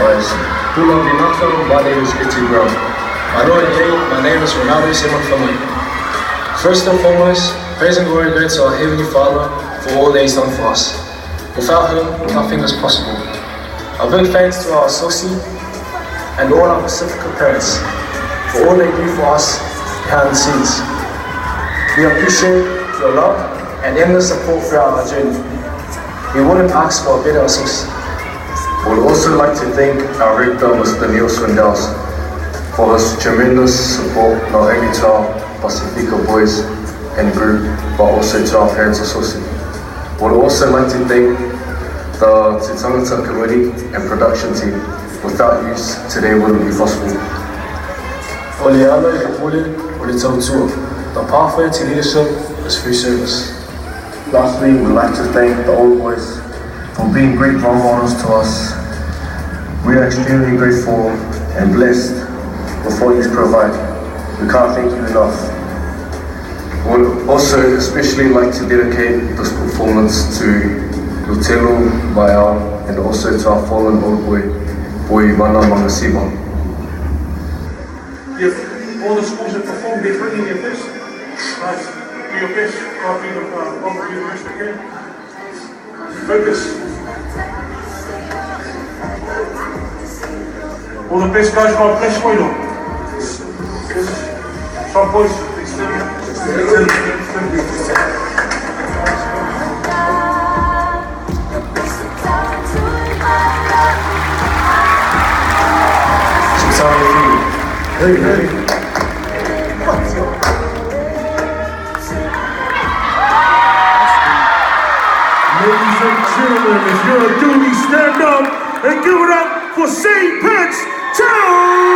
guys. Pula Vinaka, my name is Iti Brown. My name is Ronaldo Simon Family. First and foremost, praise and glory go to our Heavenly Father for all that He's done for us. Without Him, nothing is possible. A big thanks to our associate and all our Pacifica parents for all they do for us behind the scenes. We appreciate your love and endless support throughout our journey. We wouldn't ask for a better associate. We would also like to thank our rector, Mr. Neil Swindels, for his tremendous support not only to our Pacifica boys and group, but also to our parents associate. We would also like to thank the Tu Tangata committee and production team. Without you, today wouldn't be possible. The pathway to leadership is through service. Lastly, we'd like to thank the old boys for being great role models to us. We are extremely grateful and blessed with what you provide. We can't thank you enough. We would also especially like to dedicate this performance to Lutelo Maiao and also to our fallen old boy Mana Mangasiba. If all the schools that performed, they're bringing their best. Right, do your best, try to offer you the best you can. Focus. All the best guys, God bless you all. Some boys, Hey. ladies and gentlemen, if you're a duty, stand up and give it up for St. Pat's Town!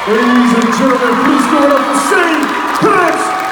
Ladies and gentlemen, please give it up for Shane Pence.